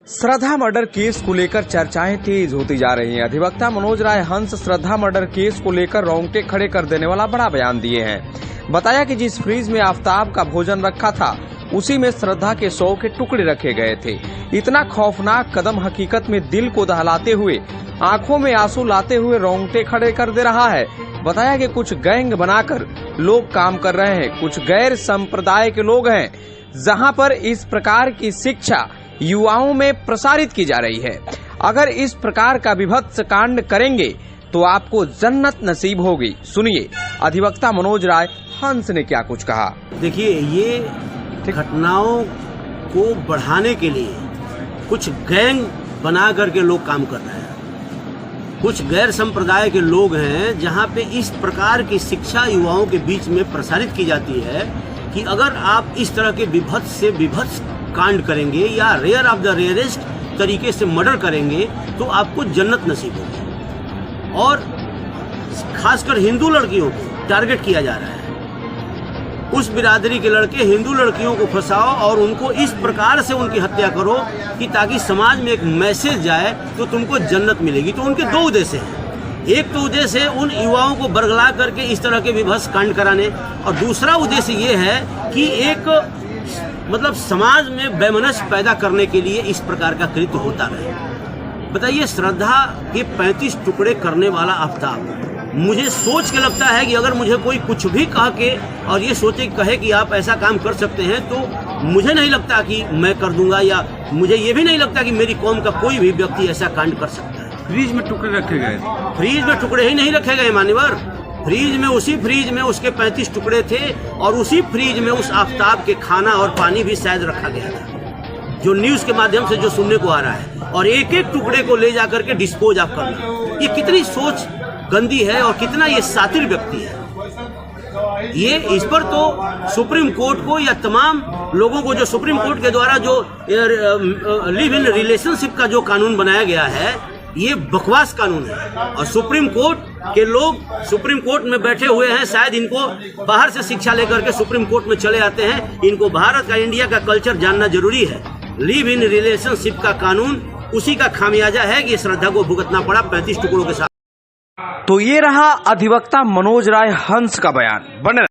श्रद्धा murder case को लेकर चर्चाएं तेज होती जा रही हैं। अधिवक्ता मनोज राय हंस श्रद्धा मर्डर केस को लेकर रोंगटे खड़े कर देने वाला बड़ा बयान दिए हैं। बताया कि जिस फ्रिज में आफ्ताब का भोजन रखा था उसी में श्रद्धा के 100 के टुकड़े रखे गए थे। इतना खौफनाक कदम हकीकत में दिल को दहलाते हुए, आंखों में आंसू लाते हुए रोंगटे खड़े कर दे रहा है। बताया कि कुछ गैंग बनाकर लोग काम कर रहे हैं, कुछ गैर संप्रदाय के लोग हैं, जहां पर इस प्रकार की शिक्षा युवाओं में प्रसारित की जा रही है। अगर इस प्रकार का विभत्स कांड करेंगे तो आपको जन्नत नसीब होगी। सुनिए अधिवक्ता मनोज राय हंस ने क्या कुछ कहा। देखिए, ये घटनाओं को बढ़ाने के लिए कुछ गैंग बना करके लोग काम कर रहे हैं। कुछ गैर संप्रदाय के लोग हैं जहां पे इस प्रकार की शिक्षा युवाओं के बीच में प्रसारित की जाती है कि अगर आप इस तरह के विभत्स से विभत्स कांड करेंगे या रेयर ऑफ द रेयरेस्ट तरीके से मर्डर करेंगे तो आपको जन्नत नसीब होगी। और खासकर हिंदू लड़कियों को टारगेट किया जा रहा है। उस बिरादरी के लड़के हिंदू लड़कियों को फंसाओ और उनको इस प्रकार से उनकी हत्या करो कि ताकि समाज में एक मैसेज जाए तो तुमको जन्नत मिलेगी। तो उनके दो उद्देश्य हैं। एक तो उद्देश्य है उन युवाओं को बरगला करके इस तरह के विभत्स कांड कराने, और दूसरा उद्देश्य ये है कि एक समाज में वैमनस्य पैदा करने के लिए इस प्रकार का कृत्य होता रहे। बताइए, श्रद्धा के 35 टुकड़े करने वाला आफ्ताब, मुझे सोच के लगता है कि अगर मुझे कोई कुछ भी कह के और ये सोचे कहे कि आप ऐसा काम कर सकते हैं तो मुझे नहीं लगता कि मैं कर दूंगा, या मुझे ये भी नहीं लगता कि मेरी कौम का कोई भी व्यक्ति ऐसा कांड कर सकता है। फ्रीज में टुकड़े रखे गए? फ्रीज में टुकड़े ही नहीं रखे गए मान्यवर। फ्रीज में, उसी फ्रीज में उसके 35 टुकड़े थे और उसी फ्रीज में उस आफ्ताब के खाना और पानी भी शायद रखा गया था, जो न्यूज के माध्यम से जो सुनने को आ रहा है। और एक एक टुकड़े को ले जाकर के डिस्पोज ऑफ करना, ये कितनी सोच गंदी है और कितना ये सातिर व्यक्ति है। ये इस पर तो सुप्रीम कोर्ट को या तमाम लोगों को, जो सुप्रीम कोर्ट के द्वारा जो लिव इन रिलेशनशिप का जो कानून बनाया गया है, ये बकवास कानून है। और सुप्रीम कोर्ट के लोग सुप्रीम कोर्ट में बैठे हुए हैं, शायद इनको बाहर से शिक्षा लेकर के सुप्रीम कोर्ट में चले आते हैं। इनको भारत का, इंडिया का कल्चर जानना जरूरी है। लिव इन रिलेशनशिप का कानून उसी का खामियाजा है कि श्रद्धा को भुगतना पड़ा 35 टुकड़ों के साथ। तो ये रहा अधिवक्ता मनोज राय हंस का बयान। बने